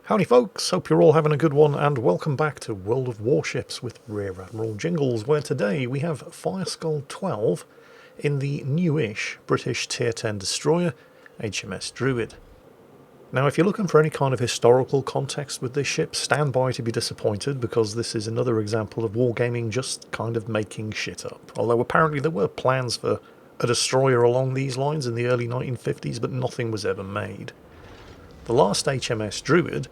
Howdy folks, hope you're all having a good one and welcome back to World of Warships with Rear Admiral Jingles, where today we have Fireskull 12 in the newish British Tier 10 destroyer HMS Druid. Now if you're looking for any kind of historical context with this ship, stand by to be disappointed because this is another example of wargaming just kind of making shit up. Although apparently there were plans for a destroyer along these lines in the early 1950s, but nothing was ever made. The last HMS Druid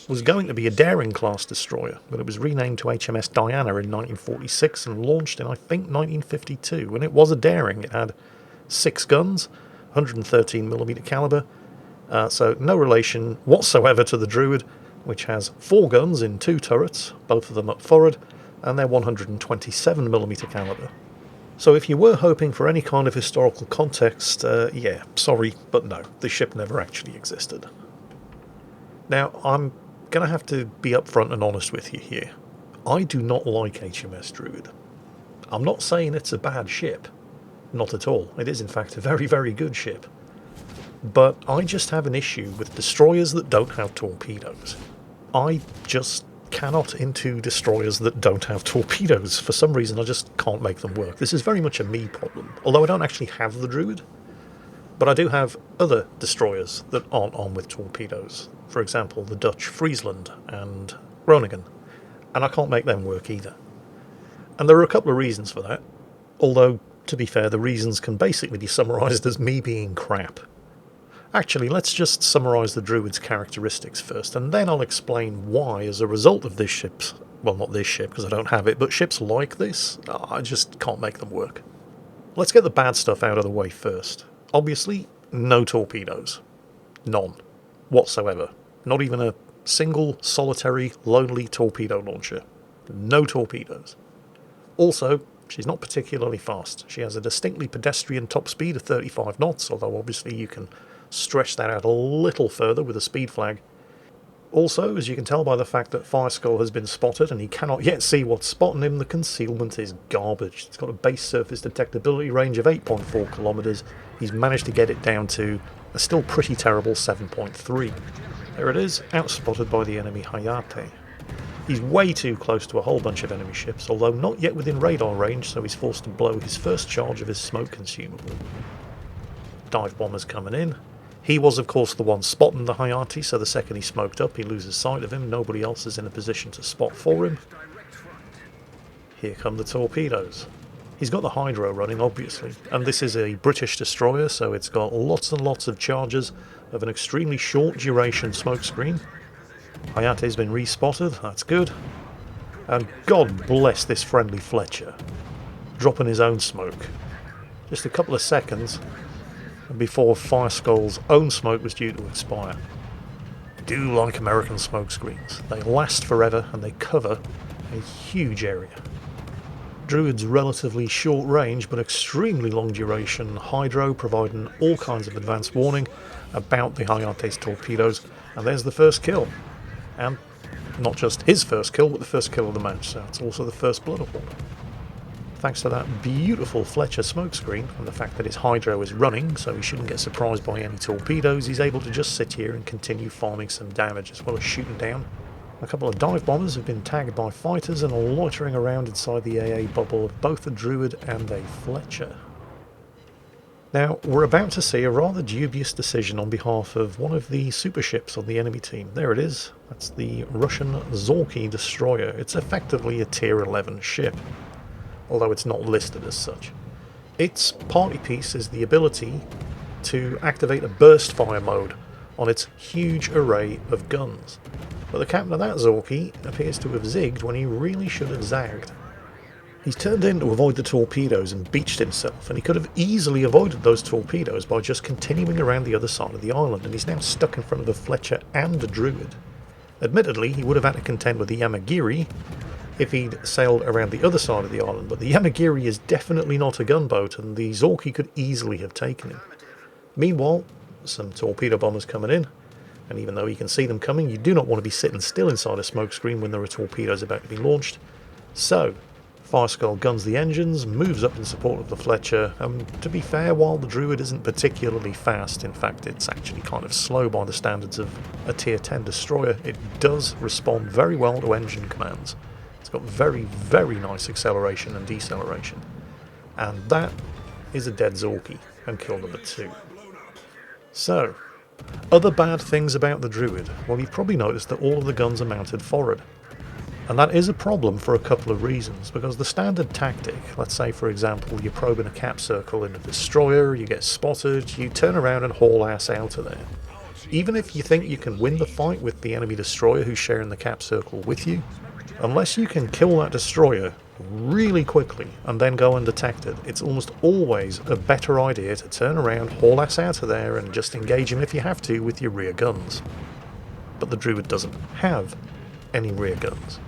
was going to be a Daring class destroyer, but it was renamed to HMS Diana in 1946 and launched in I think 1952, and it was a Daring. It had 6 guns, 113mm caliber, so no relation whatsoever to the Druid, which has 4 guns in 2 turrets, both of them up forward, and they're 127mm caliber. So if you were hoping for any kind of historical context, yeah, sorry, but no, the ship never actually existed. Now, I'm going to have to be upfront and honest with you here. I do not like HMS Druid. I'm not saying it's a bad ship. Not at all. It is in fact a very, very good ship. But I just have an issue with destroyers that don't have torpedoes. I just cannot into destroyers that don't have torpedoes. For some reason I just can't make them work. This is very much a me problem. Although I don't actually have the Druid. But I do have other destroyers that aren't on with torpedoes. For example, the Dutch Friesland and Groningen. And I can't make them work either. And there are a couple of reasons for that. Although, to be fair, the reasons can basically be summarised as me being crap. Actually, let's just summarise the Druid's characteristics first, and then I'll explain why, as a result of this ship's... well, not this ship, because I don't have it, but ships like this, I just can't make them work. Let's get the bad stuff out of the way first. Obviously, no torpedoes. None. Whatsoever. Not even a single, solitary, lonely torpedo launcher. No torpedoes. Also, she's not particularly fast. She has a distinctly pedestrian top speed of 35 knots, although obviously you can stretch that out a little further with a speed flag. Also, as you can tell by the fact that Fireskull has been spotted and he cannot yet see what's spotting him, the concealment is garbage. It's got a base surface detectability range of 8.4 kilometers. He's managed to get it down to a still pretty terrible 7.3. There it is, outspotted by the enemy Hayate. He's way too close to a whole bunch of enemy ships, although not yet within radar range, so he's forced to blow his first charge of his smoke consumable. Dive bombers coming in. He was, of course, the one spotting the Hayate, so the second he smoked up, he loses sight of him. Nobody else is in a position to spot for him. Here come the torpedoes. He's got the hydro running, obviously, and this is a British destroyer, so it's got lots and lots of charges of an extremely short duration smoke screen. Hayate's been respotted, that's good. And God bless this friendly Fletcher, dropping his own smoke. Just a couple of seconds before Fireskull's own smoke was due to expire. I do like American smoke screens. They last forever and they cover a huge area. Druid's relatively short range but extremely long duration hydro, providing all kinds of advanced warning about the Hayate's torpedoes, and there's the first kill. And not just his first kill, but the first kill of the match, so it's also the first blood award. Thanks to that beautiful Fletcher smokescreen and the fact that his hydro is running, so he shouldn't get surprised by any torpedoes, he's able to just sit here and continue farming some damage as well as shooting down. A couple of dive bombers have been tagged by fighters and are loitering around inside the AA bubble of both a Druid and a Fletcher. Now, we're about to see a rather dubious decision on behalf of one of the super ships on the enemy team. There it is. That's the Russian Zorky destroyer. It's effectively a tier 11 ship, although it's not listed as such. Its party piece is the ability to activate a burst fire mode on its huge array of guns. But the captain of that Zorky appears to have zigged when he really should have zagged. He's turned in to avoid the torpedoes and beached himself, and he could have easily avoided those torpedoes by just continuing around the other side of the island, and he's now stuck in front of a Fletcher and a Druid. Admittedly, he would have had to contend with the Yamagiri if he'd sailed around the other side of the island, but the Yamagiri is definitely not a gunboat, and the Zorky could easily have taken him. Meanwhile, some torpedo bombers coming in, and even though you can see them coming, you do not want to be sitting still inside a smokescreen when there are torpedoes about to be launched. So, Fireskull guns the engines, moves up in support of the Fletcher, and to be fair, while the Druid isn't particularly fast, in fact it's actually kind of slow by the standards of a tier 10 destroyer, it does respond very well to engine commands. It's got very, very nice acceleration and deceleration. And that is a dead Zorky, and kill number 2. So, other bad things about the Druid. Well, you've probably noticed that all of the guns are mounted forward. And that is a problem for a couple of reasons, because the standard tactic, let's say for example you're probing a cap circle in a destroyer, you get spotted, you turn around and haul ass out of there. Even if you think you can win the fight with the enemy destroyer who's sharing the cap circle with you, unless you can kill that destroyer really quickly and then go undetected, it's almost always a better idea to turn around, haul ass out of there and just engage him if you have to with your rear guns. But the Druid doesn't have any rear guns.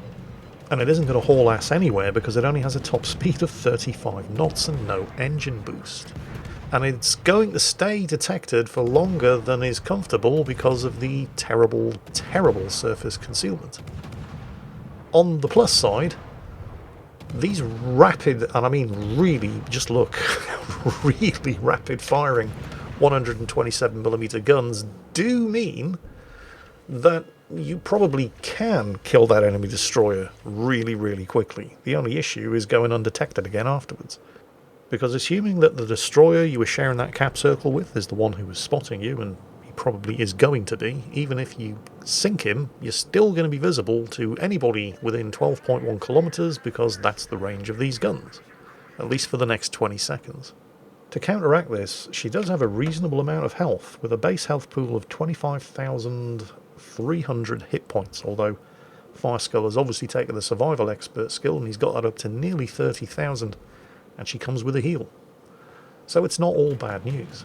And it isn't going to haul ass anywhere because it only has a top speed of 35 knots and no engine boost. And it's going to stay detected for longer than is comfortable because of the terrible, terrible surface concealment. On the plus side, these rapid, and I mean really, just look, really rapid firing 127mm guns do mean that you probably can kill that enemy destroyer really, really quickly. The only issue is going undetected again afterwards. Because assuming that the destroyer you were sharing that cap circle with is the one who was spotting you, and he probably is going to be, even if you sink him, you're still going to be visible to anybody within 12.1 kilometers because that's the range of these guns, at least for the next 20 seconds. To counteract this, she does have a reasonable amount of health, with a base health pool of 25,300 hit points, although Fireskull has obviously taken the survival expert skill and he's got that up to nearly 30,000, and she comes with a heal. So it's not all bad news.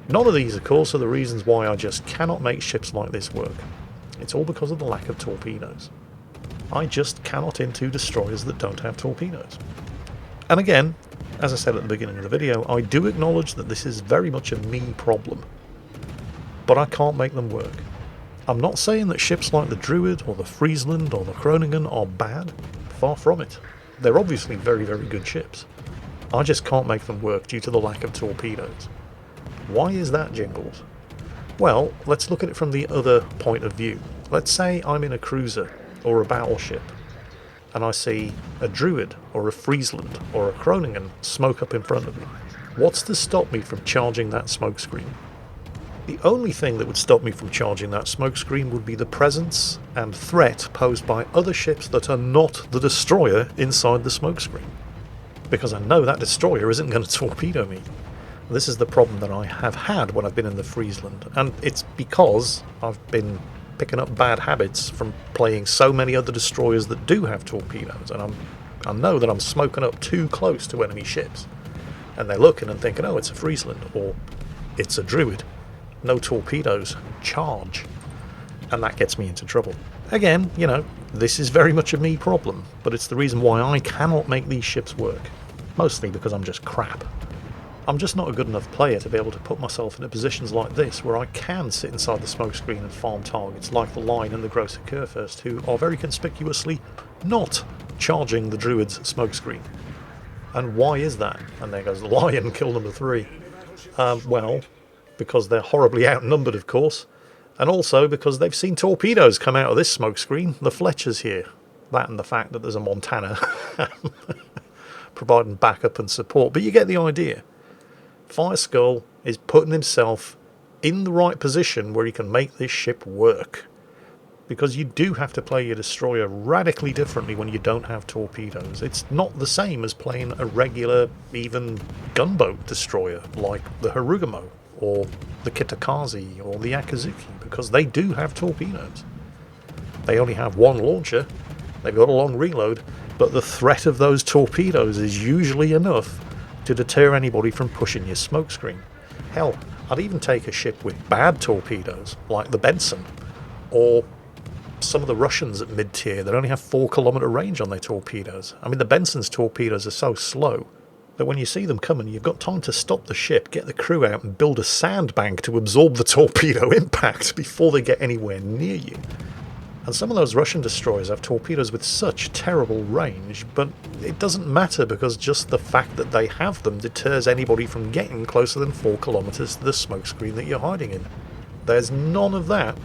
None of these, of course, are the reasons why I just cannot make ships like this work. It's all because of the lack of torpedoes. I just cannot into destroyers that don't have torpedoes. And again, as I said at the beginning of the video, I do acknowledge that this is very much a me problem. But I can't make them work. I'm not saying that ships like the Druid or the Friesland or the Groningen are bad. Far from it. They're obviously very, very good ships. I just can't make them work due to the lack of torpedoes. Why is that, Jingles? Well, let's look at it from the other point of view. Let's say I'm in a cruiser or a battleship and I see a Druid or a Friesland or a Groningen smoke up in front of me. What's to stop me from charging that smoke screen? The only thing that would stop me from charging that smoke screen would be the presence and threat posed by other ships that are not the destroyer inside the smoke screen. Because I know that destroyer isn't going to torpedo me. This is the problem that I have had when I've been in the Friesland, and it's because I've been picking up bad habits from playing so many other destroyers that do have torpedoes, and I know that I'm smoking up too close to enemy ships. And they're looking and thinking, oh, it's a Friesland, or it's a Druid. No torpedoes, charge. And that gets me into trouble. Again, you know, this is very much a me problem, but it's the reason why I cannot make these ships work. Mostly because I'm just crap. I'm just not a good enough player to be able to put myself into positions like this where I can sit inside the smokescreen and farm targets like the Lion and the Grosser Kurfürst, who are very conspicuously not charging the Druid's smokescreen. And why is that? And there goes the Lion, kill number 3. Well, because they're horribly outnumbered, of course, and also because they've seen torpedoes come out of this smokescreen. The Fletcher's here. That and the fact that there's a Montana providing backup and support, but you get the idea. Fireskull is putting himself in the right position where he can make this ship work. Because you do have to play your destroyer radically differently when you don't have torpedoes. It's not the same as playing a regular, even gunboat destroyer like the Harugamo or the Kitakazi or the Akazuki, because they do have torpedoes. They only have one launcher, they've got a long reload, but the threat of those torpedoes is usually enough to deter anybody from pushing your smokescreen. Hell, I'd even take a ship with bad torpedoes, like the Benson, or some of the Russians at mid-tier that only have 4-kilometer range on their torpedoes. I mean, the Benson's torpedoes are so slow that when you see them coming, you've got time to stop the ship, get the crew out and build a sandbank to absorb the torpedo impact before they get anywhere near you. And some of those Russian destroyers have torpedoes with such terrible range, but it doesn't matter because just the fact that they have them deters anybody from getting closer than 4 kilometers to the smokescreen that you're hiding in. There's none of that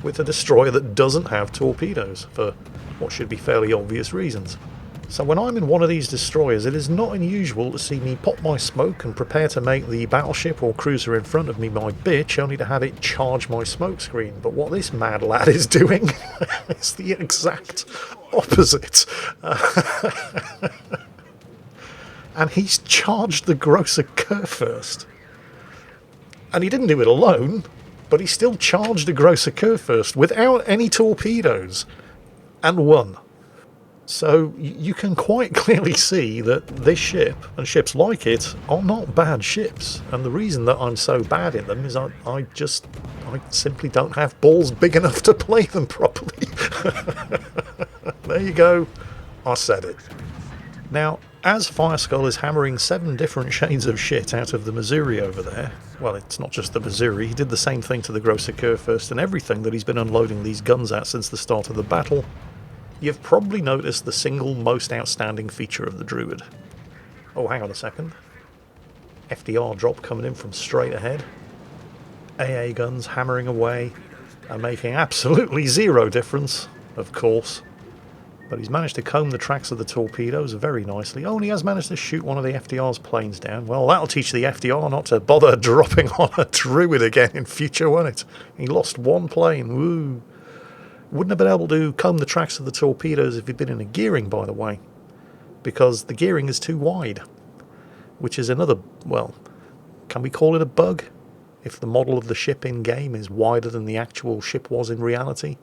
with a destroyer that doesn't have torpedoes, for what should be fairly obvious reasons. So when I'm in one of these destroyers, it is not unusual to see me pop my smoke and prepare to make the battleship or cruiser in front of me my bitch, only to have it charge my smokescreen. But what this mad lad is doing is the exact opposite. And he's charged the Grosser Kerr first. And he didn't do it alone, but he still charged the Grosser Kerr first without any torpedoes and won. So you can quite clearly see that this ship, and ships like it, are not bad ships. And the reason that I'm so bad in them is I simply don't have balls big enough to play them properly. There you go. I said it. Now, as Fireskull is hammering 7 different shades of shit out of the Missouri over there, well, it's not just the Missouri, he did the same thing to the Grosser Kerr first and everything that he's been unloading these guns at since the start of the battle, you've probably noticed the single most outstanding feature of the Druid. Oh, hang on a second. FDR drop coming in from straight ahead. AA guns hammering away and making absolutely zero difference, of course. But he's managed to comb the tracks of the torpedoes very nicely. Oh, and he has managed to shoot one of the FDR's planes down. Well, that'll teach the FDR not to bother dropping on a Druid again in future, won't it? He lost 1 plane. Woo! Wouldn't have been able to comb the tracks of the torpedoes if he'd been in a gearing, by the way, because the gearing is too wide, which is another, well, can we call it a bug? If the model of the ship in-game is wider than the actual ship was in reality?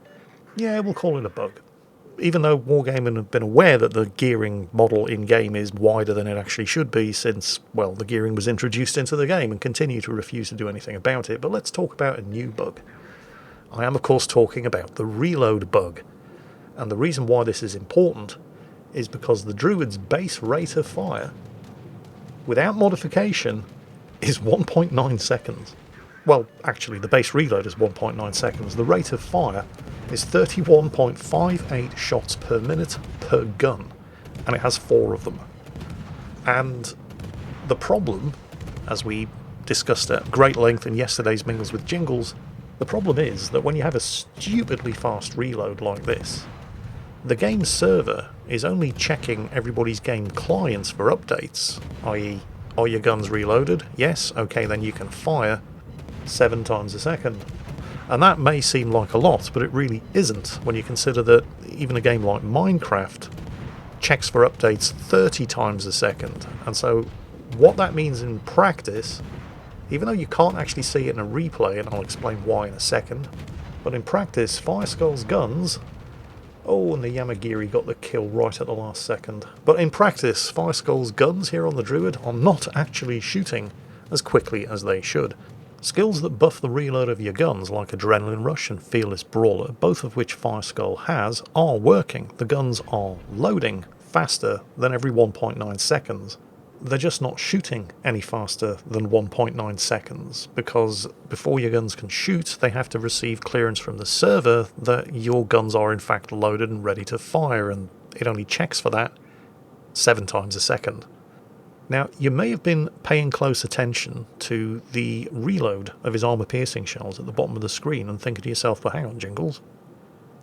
Yeah, we'll call it a bug. Even though Wargaming have been aware that the gearing model in-game is wider than it actually should be since, well, the gearing was introduced into the game and continue to refuse to do anything about it. But let's talk about a new bug. I am, of course, talking about the reload bug. And the reason why this is important is because the Druid's base rate of fire, without modification, is 1.9 seconds. Well, actually, the base reload is 1.9 seconds. The rate of fire is 31.58 shots per minute per gun. And it has 4 of them. And the problem, as we discussed at great length in yesterday's Mingles with Jingles, the problem is that when you have a stupidly fast reload like this, the game server is only checking everybody's game clients for updates, i.e., are your guns reloaded? Yes? Okay, then you can fire 7 times a second. And that may seem like a lot, but it really isn't when you consider that even a game like Minecraft checks for updates 30 times a second. And so what that means in practice, even though you can't actually see it in a replay, and I'll explain why in a second, but in practice, Fireskull's guns... Oh, and the Yamagiri got the kill right at the last second. But in practice, Fireskull's guns here on the Druid are not actually shooting as quickly as they should. Skills that buff the reload of your guns, like Adrenaline Rush and Fearless Brawler, both of which Fireskull has, are working. The guns are loading faster than every 1.9 seconds. They're just not shooting any faster than 1.9 seconds, because before your guns can shoot, they have to receive clearance from the server that your guns are in fact loaded and ready to fire, and it only checks for that 7 times a second. Now, you may have been paying close attention to the reload of his armor-piercing shells at the bottom of the screen and thinking to yourself, well, hang on, Jingles.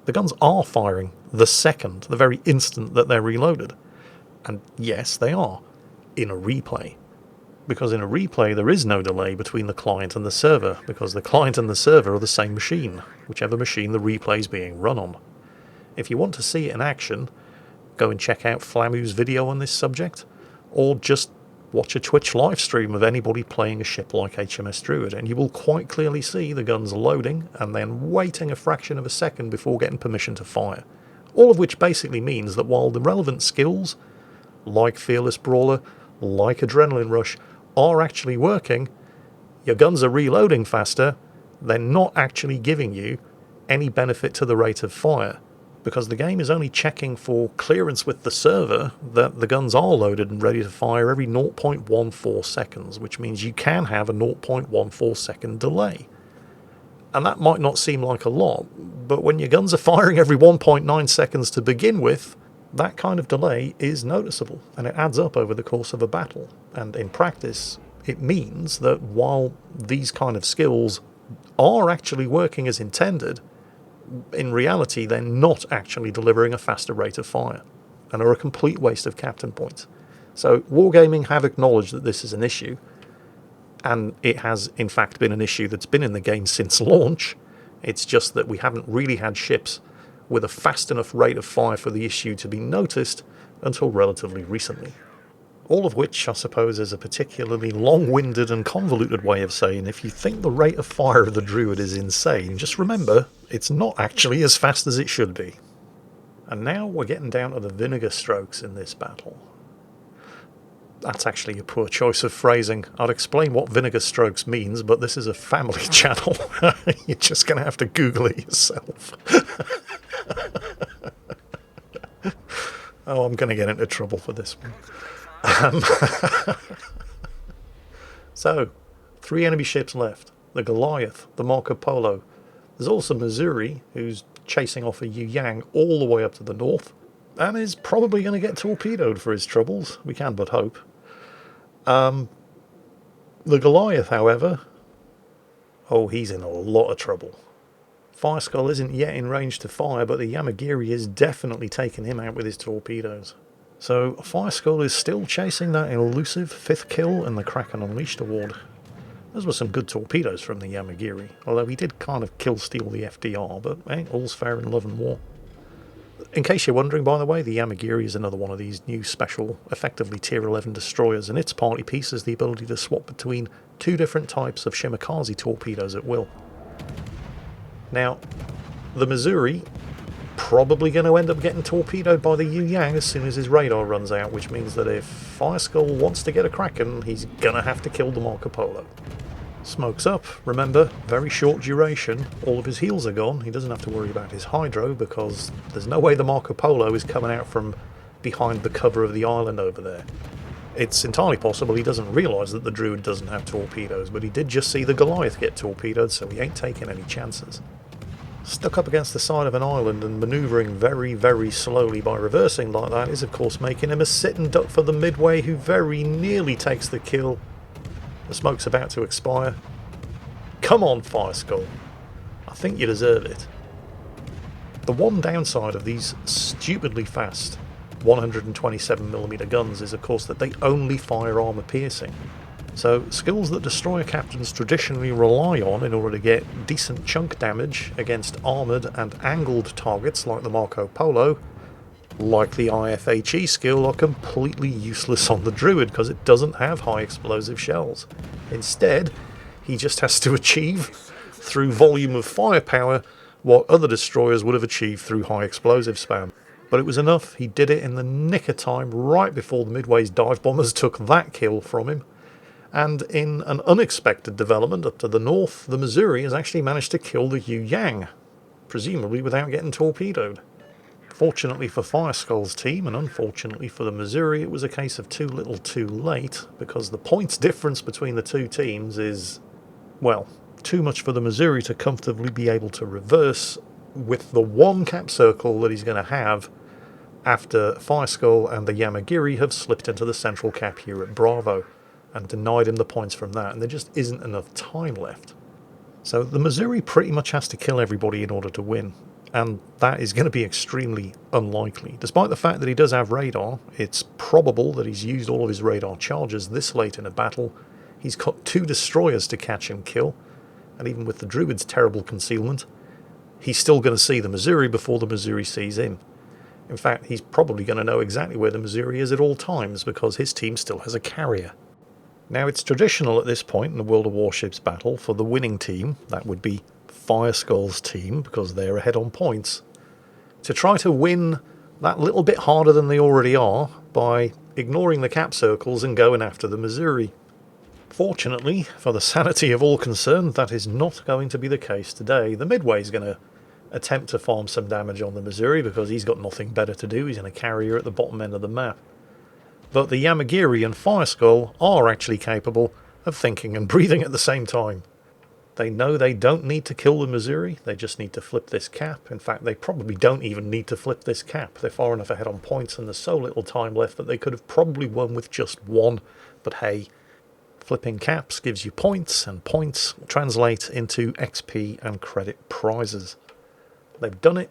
The guns are firing the second, the very instant that they're reloaded. And yes, they are. In a replay. Because in a replay there is no delay between the client and the server, because the client and the server are the same machine, whichever machine the replay is being run on. If you want to see it in action, go and check out Flamu's video on this subject, or just watch a Twitch live stream of anybody playing a ship like HMS Druid, and you will quite clearly see the guns loading and then waiting a fraction of a second before getting permission to fire. All of which basically means that while the relevant skills, like Fearless Brawler, like Adrenaline Rush, are actually working, your guns are reloading faster, they're not actually giving you any benefit to the rate of fire, because the game is only checking for clearance with the server that the guns are loaded and ready to fire every 0.14 seconds, which means you can have a 0.14 second delay. And that might not seem like a lot, but when your guns are firing every 1.9 seconds to begin with, that kind of delay is noticeable, and it adds up over the course of a battle. And in practice, it means that while these kind of skills are actually working as intended, in reality they're not actually delivering a faster rate of fire, and are a complete waste of captain points. So Wargaming have acknowledged that this is an issue, and it has in fact been an issue that's been in the game since launch. It's just that we haven't really had ships with a fast enough rate of fire for the issue to be noticed until relatively recently. All of which, I suppose, is a particularly long-winded and convoluted way of saying if you think the rate of fire of the Druid is insane, just remember, it's not actually as fast as it should be. And now we're getting down to the vinegar strokes in this battle. That's actually a poor choice of phrasing. I'd explain what vinegar strokes means, but this is a family channel. You're just going to have to Google it yourself. Oh, I'm going to get into trouble for this one. So, 3 enemy ships left. The Goliath, the Marco Polo. There's also Missouri, who's chasing off a Yu Yang all the way up to the north, and is probably going to get torpedoed for his troubles. We can but hope. The Goliath, however, oh, he's in a lot of trouble. Fireskull isn't yet in range to fire, but the Yamagiri is definitely taking him out with his torpedoes. So Fireskull is still chasing that elusive 5th kill and the Kraken Unleashed award. Those were some good torpedoes from the Yamagiri, although he did kind of kill-steal the FDR, but hey, all's fair in love and war. In case you're wondering, by the way, the Yamagiri is another one of these new special, effectively Tier 11 destroyers, and its party piece is the ability to swap between 2 different types of Shimakaze torpedoes at will. Now, the Missouri probably going to end up getting torpedoed by the Yu Yang as soon as his radar runs out, which means that if Fireskull wants to get a Kraken, he's going to have to kill the Marco Polo. Smokes up, remember, very short duration, all of his heals are gone, he doesn't have to worry about his hydro because there's no way the Marco Polo is coming out from behind the cover of the island over there. It's entirely possible he doesn't realise that the Druid doesn't have torpedoes, but he did just see the Goliath get torpedoed, so he ain't taking any chances. Stuck up against the side of an island and manoeuvring very, very slowly by reversing like that is of course making him a sitting duck for the Midway, who very nearly takes the kill. The smoke's about to expire. Come on, Fireskull. I think you deserve it. The one downside of these stupidly fast 127mm guns is of course that they only fire armour piercing. So skills that destroyer captains traditionally rely on in order to get decent chunk damage against armoured and angled targets like the Marco Polo, like the IFHE skill, are completely useless on the Druid because it doesn't have high explosive shells. Instead, he just has to achieve, through volume of firepower, what other destroyers would have achieved through high explosive spam. But it was enough, he did it in the nick of time, right before the Midway's dive bombers took that kill from him. And in an unexpected development up to the north, the Missouri has actually managed to kill the Yu Yang, presumably without getting torpedoed. Fortunately for Fireskull's team, and unfortunately for the Missouri, it was a case of too little too late, because the points difference between the two teams is, well, too much for the Missouri to comfortably be able to reverse with the one cap circle that he's going to have after Fireskull and the Yamagiri have slipped into the central cap here at Bravo and denied him the points from that, and there just isn't enough time left. So the Missouri pretty much has to kill everybody in order to win, and that is going to be extremely unlikely. Despite the fact that he does have radar, it's probable that he's used all of his radar charges this late in a battle. He's got 2 destroyers to catch and kill, and even with the Druid's terrible concealment, he's still going to see the Missouri before the Missouri sees him. In fact, he's probably going to know exactly where the Missouri is at all times because his team still has a carrier. Now, it's traditional at this point in the World of Warships battle for the winning team, that would be Fireskull's team because they're ahead on points, to try to win that little bit harder than they already are by ignoring the cap circles and going after the Missouri. Fortunately, for the sanity of all concerned, that is not going to be the case today. The Midway is going to attempt to farm some damage on the Missouri because he's got nothing better to do. He's in a carrier at the bottom end of the map. But the Yamagiri and Fireskull are actually capable of thinking and breathing at the same time. They know they don't need to kill the Missouri, they just need to flip this cap. In fact, they probably don't even need to flip this cap. They're far enough ahead on points and there's so little time left that they could have probably won with just one. But hey, flipping caps gives you points, and points translate into XP and credit prizes. They've done it.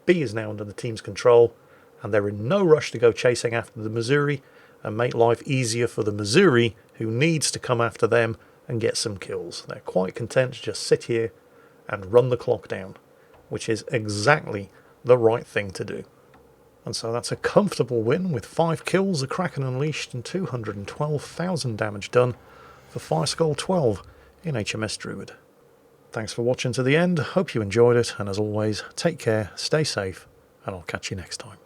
B is now under the team's control, and they're in no rush to go chasing after the Missouri and make life easier for the Missouri, who needs to come after them and get some kills. They're quite content to just sit here and run the clock down, which is exactly the right thing to do. And so that's a comfortable win with 5 kills, a Kraken unleashed, and 212,000 damage done for Fireskull 12 in HMS Druid. Thanks for watching to the end, hope you enjoyed it, and as always, take care, stay safe, and I'll catch you next time.